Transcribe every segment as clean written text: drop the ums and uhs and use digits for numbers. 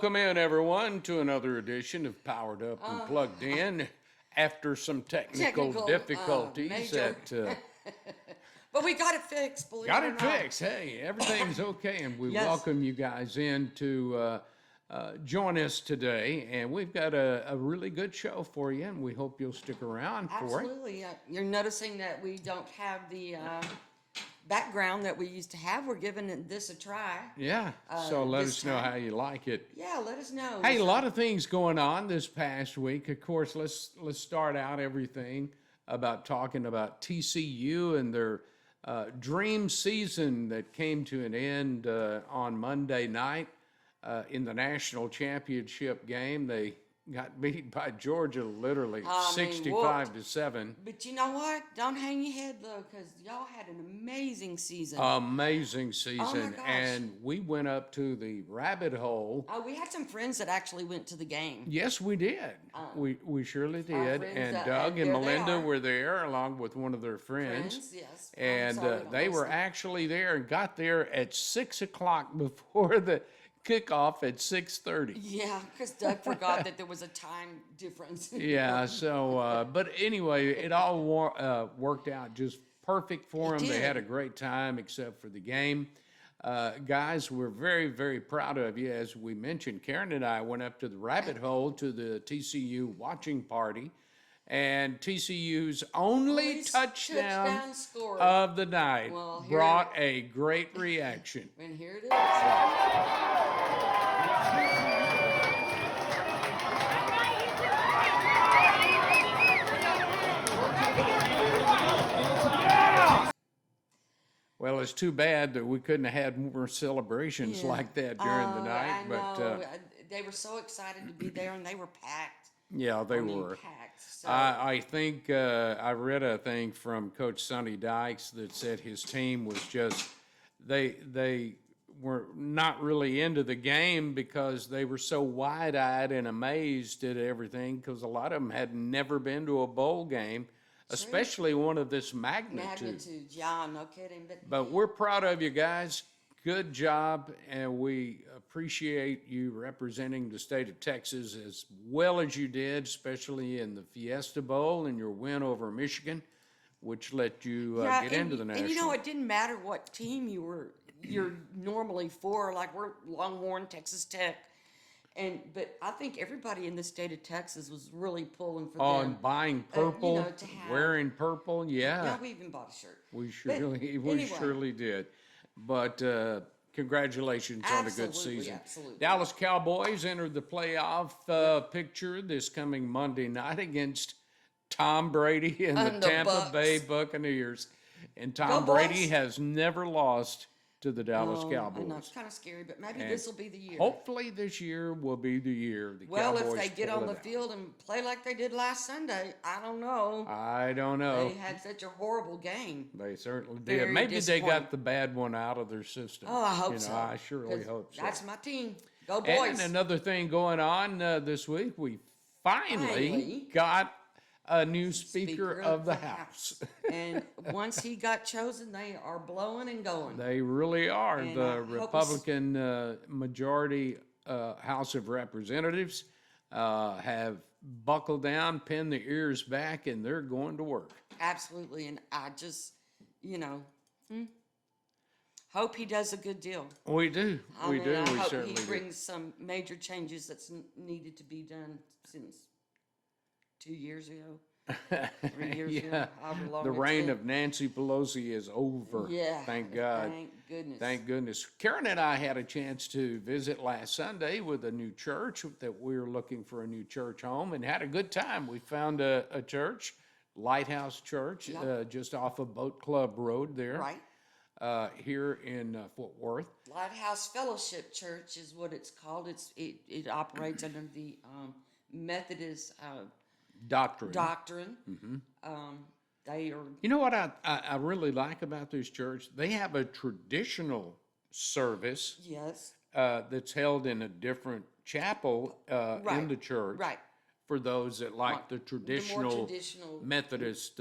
Welcome in, everyone, to another edition of Powered Up and Plugged In. After some technical difficulties major. But we got it fixed, believe got it or it not. fixed. Hey, everything's okay, and we Yes. welcome you guys in to join us today. And we've got a really good show for you, and we hope you'll stick around for it. Absolutely. You're noticing that we don't have the background that we used to have. We're giving this a try. Yeah, so let this us know time. how you like it. Yeah, let us know. Hey, a lot of things going on this past week. Of course, let's start out everything about talking about TCU and their dream season that came to an end on Monday night in the national championship game. They got beat by Georgia literally 65-7. But you know what? Don't hang your head, though, because y'all had an amazing season. Amazing season. gosh. And we went up to the rabbit hole. We had some friends that actually went to the game. Yes, we did. We surely did. friends And that- Doug and and there they Melinda are. were there along with one of their friends. Yes. I'm And sorry we don't they were listen. actually there and got there at 6 o'clock before the kickoff at 6:30. Yeah, because Doug forgot that there was a time difference. Yeah, so, but anyway, it all worked out just perfect for It them. They did. had a great time except for the game. Guys, we're very, very proud of you. As we mentioned, Karen and I went up to the rabbit hole to the TCU watching party, and TCU's only Only touchdown touchdown scored. of the night Well, here- brought a great reaction. And here it is. Well, it's too bad that we couldn't have had more celebrations Yeah. like that during the night, I but know. They were so excited to be there, and they were packed. yeah, they I mean, were. packed. So, I think I read a thing from Coach Sonny Dykes that said his team was just they were not really into the game because they were so wide-eyed and amazed at everything because a lot of them had never been to a bowl game, especially one of this magnitude, yeah, no kidding. But we're proud of you guys. Good job, and we appreciate you representing the state of Texas as well as you did, especially in the Fiesta Bowl and your win over Michigan, which let you get into the national. And you know, it didn't matter what team you're normally for. Like we're Longhorn, Texas Tech, but I think everybody in the state of Texas was really pulling for On them. buying purple, to have- wearing purple, Yeah, we even bought a shirt. we anyway. surely did. But congratulations on a good Absolutely, season. absolutely. Dallas Cowboys entered the playoff picture this coming Monday night against Tom Brady and the And the Tampa Bucks. Bay Buccaneers. And Go Tom Bucks. Brady has never lost to the Dallas I know Cowboys. it's kind of scary, but maybe And this will be the year. Hopefully this year will be the year the Well, Cowboys if they get pull on it the out. field and play like they did last Sunday, I don't know. I don't know. They had such a horrible game. They certainly did. Very Maybe they got disappointing. the bad one out of their system. Oh, I hope You know, so. I surely 'cause hope so. That's my team. Go And boys. another thing going on this week, we finally Finally. got a new Speaker of the House. And once he got chosen, they are blowing and going. They really are. And The I hope Republican majority House of Representatives have buckled down, pinned their ears back, and they're going to work. Absolutely. And I just, you know, hope he does a good deal. We do. I We mean, do. I We hope certainly he do. brings some major changes that's needed to be done since 2 years ago. 3 years ago, however long The it's reign been. of Nancy Pelosi is over. Yeah. Thank God. Thank goodness. Thank goodness. Karen and I had a chance to visit last Sunday with a new church that we were looking for a new church home and had a good time. We found a church, Lighthouse Church, Yep. just off of Boat Club Road there. Right. Here in Fort Worth. Lighthouse Fellowship Church is what it's called. It operates under the Methodist Doctrine. doctrine. They are You know what I really like about this church? They have a traditional service yes, that's held in a different chapel in Right, the church. right. For those that like Right. the The more traditional traditional. Methodist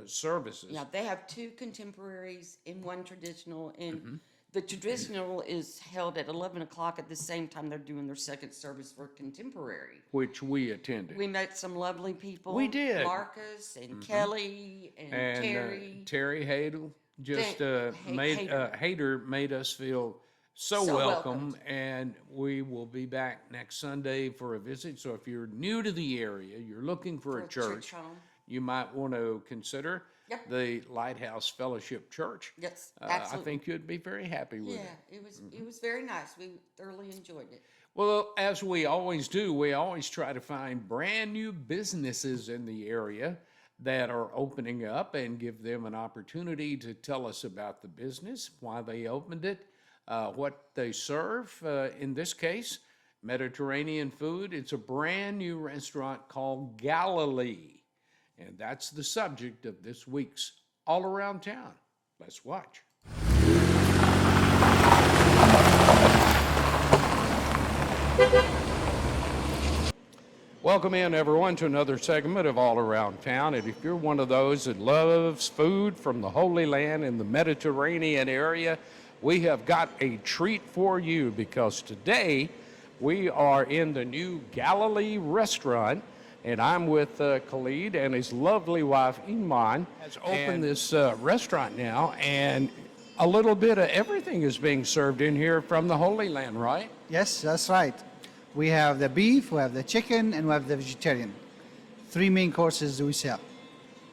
services. Yeah, they have two contemporaries and one traditional, and the traditional is held at 11 o'clock. At the same time, they're doing their second service for contemporary. which we attended. We met some lovely people. We did. Marcus and Kelly and And Terry. Terry Hadel just Hader. made us feel so So welcome, welcomed. and we will be back next Sunday for a visit. So if you're new to the area, you're looking for a For church church, home. you might want to consider Yep. the Lighthouse Fellowship Church. Yes, I absolutely. think you'd be very happy with Yeah, it. it was very nice. We thoroughly enjoyed it. Well, as we always do, we always try to find brand new businesses in the area that are opening up and give them an opportunity to tell us about the business, why they opened it, what they serve. In this case, Mediterranean food. It's a brand new restaurant called Galilee. And that's the subject of this week's All Around Town. Let's watch. Welcome in, everyone, to another segment of All Around Town. And if you're one of those that loves food from the Holy Land in the Mediterranean area, we have got a treat for you, because today we are in the new Galilee Restaurant, and I'm with Khalid and his lovely wife, Iman. Has opened this restaurant now, and a little bit of everything is being served in here from the Holy Land, right? Yes, that's right. We have the beef, we have the chicken, and we have the vegetarian. 3 main courses we sell.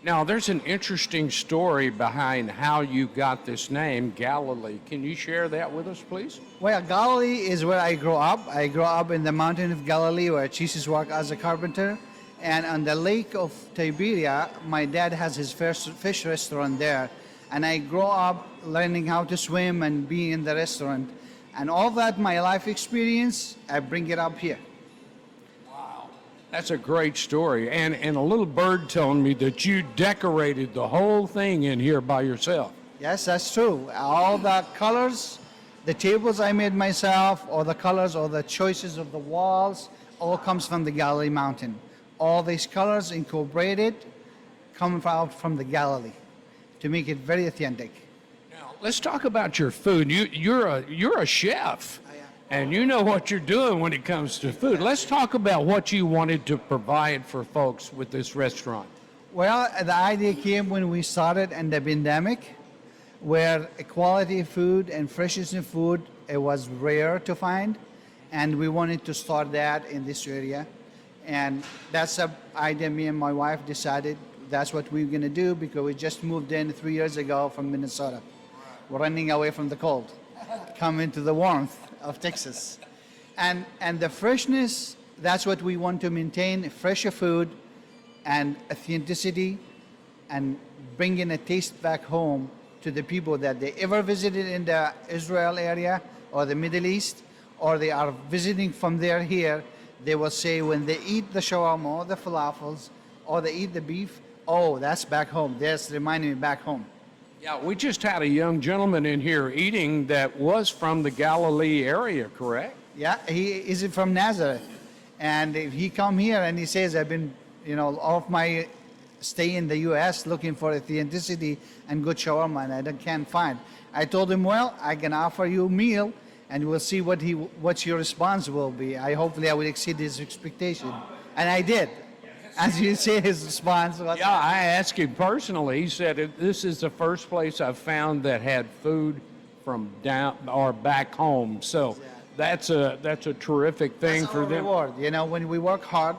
Now, there's an interesting story behind how you got this name, Galilee. Can you share that with us, please? Well, Galilee is where I grew up. I grew up in the mountain of Galilee where Jesus worked as a carpenter. And on the lake of Tiberia, my dad has his first fish restaurant there. And I grew up learning how to swim and being in the restaurant. And all that, my life experience, I bring it up here. That's a great story. And a little bird telling me that you decorated the whole thing in here by yourself. Yes, that's true. All the colors, the tables I made myself, or the colors or the choices of the walls, all comes from the Galilee mountain. All these colors incorporated come out from the Galilee to make it very authentic. Now, let's talk about your food. You're a chef, and you know what you're doing when it comes to food. Let's talk about what you wanted to provide for folks with this restaurant. Well, the idea came when we started in the pandemic, where quality food and freshness in food, it was rare to find, and we wanted to start that in this area. And that's an idea me and my wife decided that's what we're going to do, because we just moved in 3 years ago from Minnesota. We're running away from the cold, coming to the warmth of Texas. And the freshness, that's what we want to maintain, fresher food and authenticity, and bringing a taste back home to the people that they ever visited in the Israel area or the Middle East, or they are visiting from there here. They will say when they eat the shawarma or the falafels or they eat the beef, oh, that's back home. That's reminding me back home. Yeah, we just had a young gentleman in here eating that was from the Galilee area, correct? Yeah, he is from Nazareth. And he come here and he says, I've been, all of my stay in the U.S. looking for authenticity and good shawarma, and I can't find. I told him, well, I can offer you a meal, and we'll see what your response will be. Hopefully I will exceed his expectation. And I did. As you see, his response was... Yeah, I asked him personally. He said, this is the first place I've found that had food from down or back home. So that's a terrific thing That's for our them. reward. When we work hard,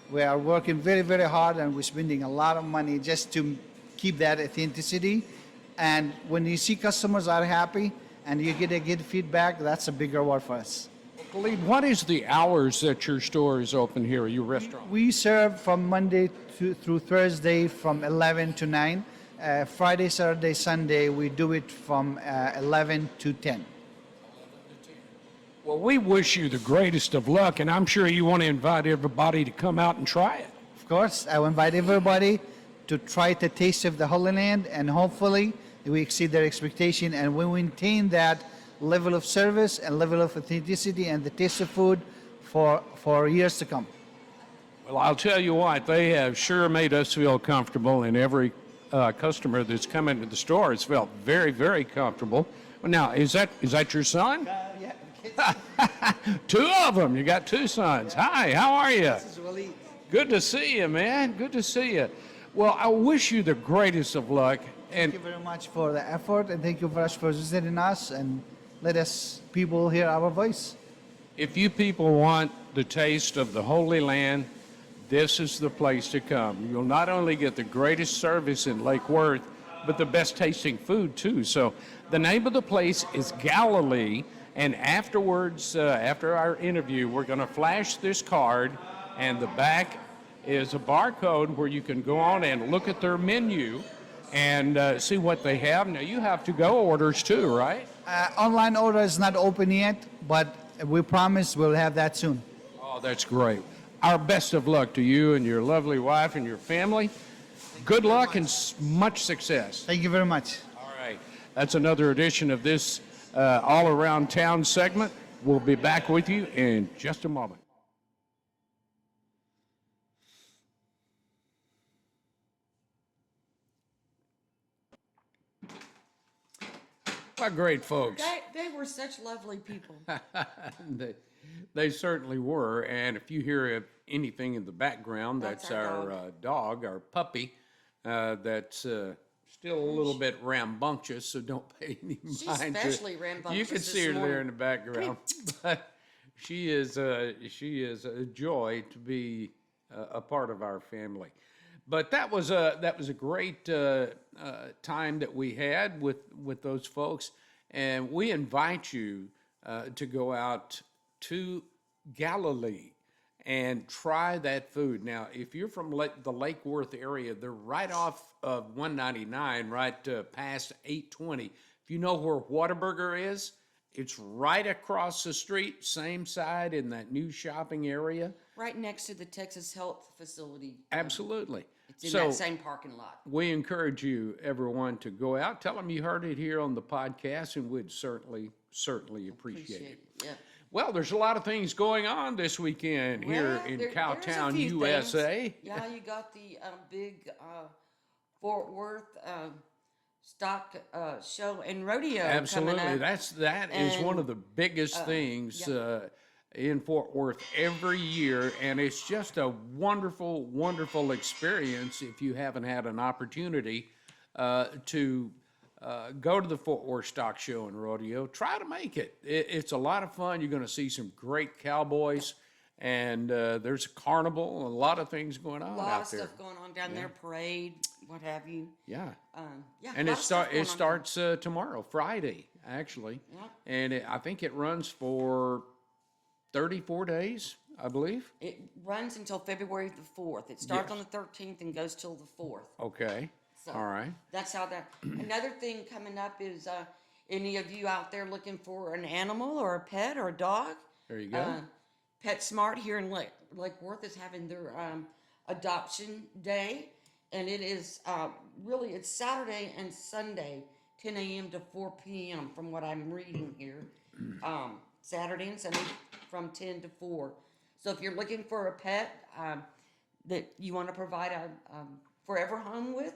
we are working very, very hard, and we're spending a lot of money just to keep that authenticity. And when you see customers are happy and you get a good feedback, that's a big reward for us. Khalid, what is the hours that your store is open here, your restaurant? We serve from Monday through Thursday from 11 to 9. Friday, Saturday, Sunday, we do it from 11 to 10. Well, we wish you the greatest of luck, and I'm sure you want to invite everybody to come out and try it. Of course, I will invite everybody to try the taste of the Holy Land, and hopefully we exceed their expectation, and we maintain that level of service and level of authenticity and the taste of food for years to come. Well, I'll tell you what, they have sure made us feel comfortable, and every customer that's come into the store has felt very, very comfortable. Well, now, is that your son? Yeah. Two of them. You got two sons. Hi, how are you? This is Waleed. Good to see you, man. Good to see you. Well, I wish you the greatest of luck. Thank you very much for the effort, and thank you very much for visiting us and let us people hear our voice. If you people want the taste of the Holy Land, this is the place to come. You'll not only get the greatest service in Lake Worth, but the best tasting food too. So the name of the place is Galilee, and afterwards, after our interview, we're going to flash this card, and the back is a barcode where you can go on and look at their menu and see what they have. Now, you have to-go orders too, right? Online order is not open yet, but we promise we'll have that soon. Oh, that's great. Our best of luck to you and your lovely wife and your family. Good luck and much success. Thank you very much. All right. That's another edition of this All Around Town segment. We'll be back with you in just a moment. What great folks. They were such lovely people. They certainly were. And if you hear anything in the background, that's That's our our dog, our puppy, that's still a little bit rambunctious, so don't pay any She's mind especially to rambunctious You can this see her there morning. in the background. But she is a joy to be a part of our family. But that was a great time that we had with those folks, and we invite you to go out to Galilee and try that food. Now, if you're from the Lake Worth area, they're right off of 199, right past 820. If you know where Whataburger is, it's right across the street, same side in that new shopping area. Right next to the Texas Health Facility. Absolutely. It's in that same parking lot. We encourage you, everyone, to go out. Tell them you heard it here on the podcast, and we'd certainly appreciate it. Yeah. Well, there's a lot of things going on this weekend here Well, in there's a Cowtown, few USA. things. Yeah, you got the big Fort Worth stock show and rodeo Absolutely, coming up. that is one And, of the biggest things yeah. in Fort Worth every year, and it's just a wonderful, wonderful experience. If you haven't had an opportunity to go to the Fort Worth Stock Show and Rodeo, try to make it. It's a lot of fun. You're going to see some great cowboys, and there's a carnival, a lot of things going on A lot out of there. stuff going on down there, parade, what have you. Yeah. Yeah, And a it lot of stuff going on. starts tomorrow, Friday, actually. Yep. And I think it runs for 34 days, I believe. It runs until February the 4th. It starts Yes. on the 13th and goes till the 4th. Okay. So All right. That's how that. Another thing coming up is any of you out there looking for an animal or a pet or a dog? There you go. PetSmart here in Lake Worth is having their adoption day, and it is really it's Saturday and Sunday, 10 a.m. to 4 p.m. from what I'm reading here. Saturday and Sunday from 10 to 4. So if you're looking for a pet that you want to provide a forever home with,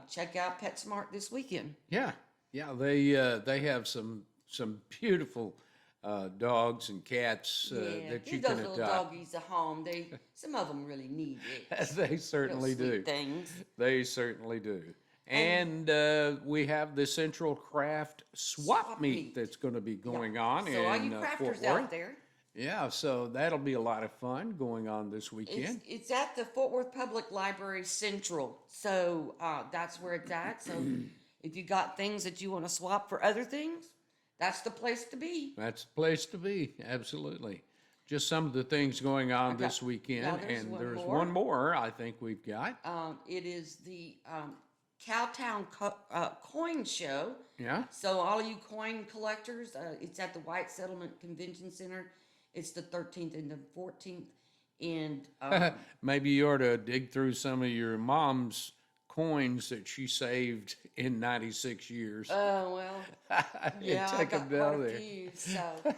check out PetSmart this weekend. Yeah. Yeah. They have some beautiful dogs and cats that you give can those little adopt. doggies a home. Some of them really need it. They certainly Real do. sweet things. They certainly do. And we have the Central Craft Swap Meet that's going to be going on So all you in Fort crafters Worth. out there, Yeah, so that'll be a lot of fun going on this weekend. it's at the Fort Worth Public Library Central. So that's where it's at. So if you got things that you want to swap for other things, that's the place to be. That's the place to be, absolutely. Just some of the things going on this weekend, now there's and one there's more. one more I think we've got. It is the Cowtown Coin Show. Yeah? So all you coin collectors, it's at the White Settlement Convention Center. It's the 13th and the 14th. And Maybe you ought to dig through some of your mom's coins that she saved in 96 years. oh well, yeah, I take got 'em down quite a there. few. So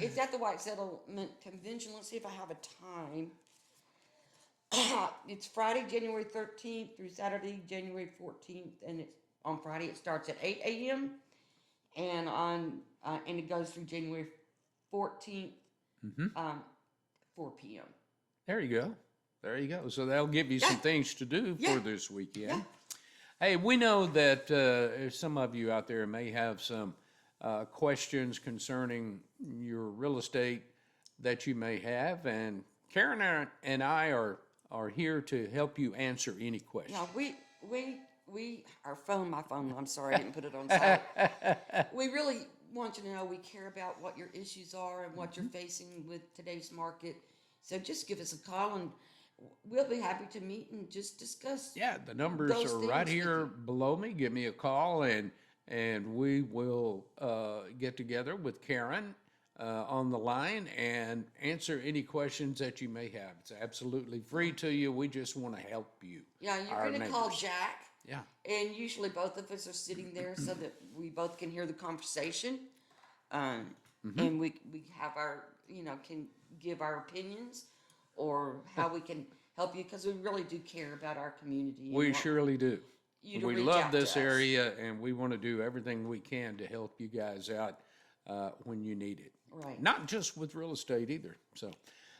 it's at the White Settlement Convention. Let's see if I have a time. It's Friday, January 13th through Saturday, January 14th, and it's on Friday. It starts at 8 a.m. and and it goes through January 14th, 4 p.m. There you go. There you go. So that'll give you some things to do Yeah. for this weekend. Yeah. Hey, we know that some of you out there may have some questions concerning your real estate that you may have, and Karen and I are here to help you answer any question. Now my phone. I'm sorry, I didn't put it on silent. We really want you to know we care about what your issues are and what you're facing with today's market. So just give us a call and we'll be happy to meet and just discuss. Yeah, the numbers those are things right with here you. below me. Give me a call, and we will get together with Karen on the line and answer any questions that you may have. It's absolutely free to you. We just want to help you. Yeah, you're our going to call neighbors. Jack. Yeah. And usually both of us are sitting there so that we both can hear the conversation. And we have can give our opinions or how we can help you, because we really do care about our community. and We want surely do. you to We reach love out to this us. area, and we want to do everything we can to help you guys out when you need it. Right. Not just with real estate either. So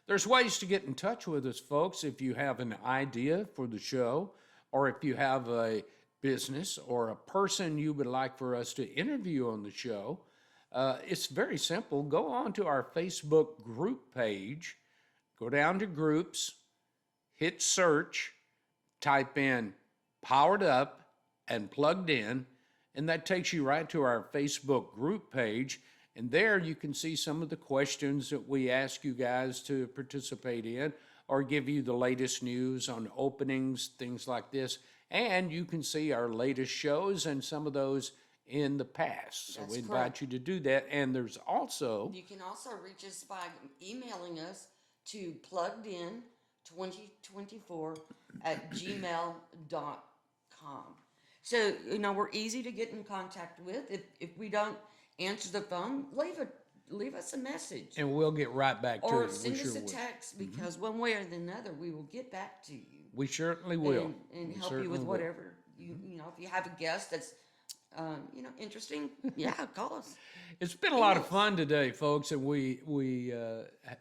there's ways to get in touch with us, folks. If you have an idea for the show, or if you have a business or a person you would like for us to interview on the show, it's very simple. Go on to our Facebook group page, go down to groups, hit search, type in Powered Up and Plugged In, and that takes you right to our Facebook group page. And there you can see some of the questions that we ask you guys to participate in, or give you the latest news on openings, things like this. And you can see our latest shows and some of those in the past. So That's we invite correct. you to do that. And there's also, You can also reach us by emailing us to pluggedin2024@gmail.com. So, we're easy to get in contact with. If we don't answer the phone, leave us a message. and we'll get right back to Or you. send We us sure a will. text, because one way or another, we will get back to you. We certainly will. And We help you certainly with will. whatever. If you have a guest that's, interesting, yeah, call us. It's been a lot of fun today, folks, and we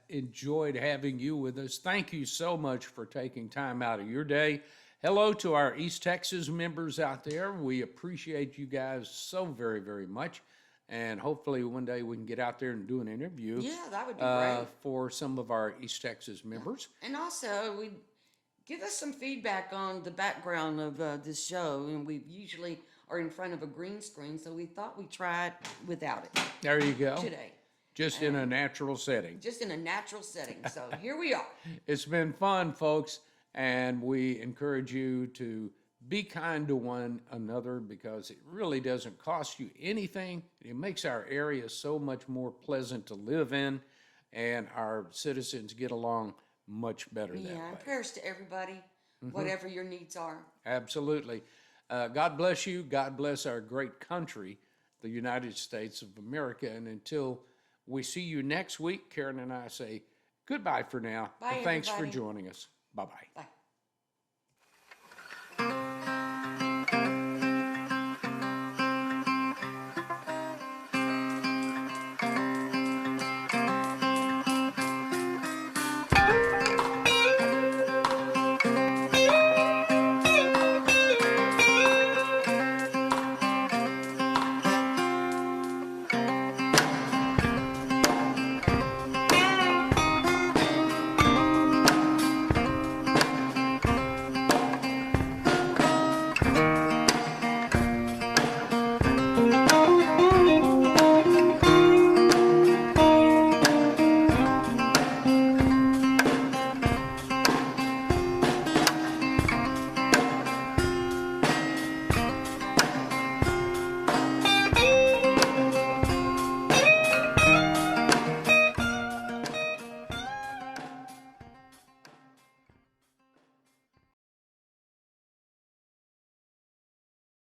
enjoyed having you with us. Thank you so much for taking time out of your day. Hello to our East Texas members out there. We appreciate you guys so very, very much. And hopefully one day we can get out there and do an interview Yeah, that would be great. for some of our East Texas members. And also, give us some feedback on the background of this show. And we usually are in front of a green screen, so we thought we'd try it without it There you go. today, Just in a natural setting. just in a natural setting. So here we are. It's been fun, folks, and we encourage you to be kind to one another, because it really doesn't cost you anything. It makes our area so much more pleasant to live in, and our citizens get along much better that Yeah, way. and prayers to everybody, whatever your needs are. Absolutely. God bless you. God bless our great country, the United States of America. And until we see you next week, Karen and I say goodbye for now. Bye, And thanks for everybody. joining us. Bye-bye. Bye.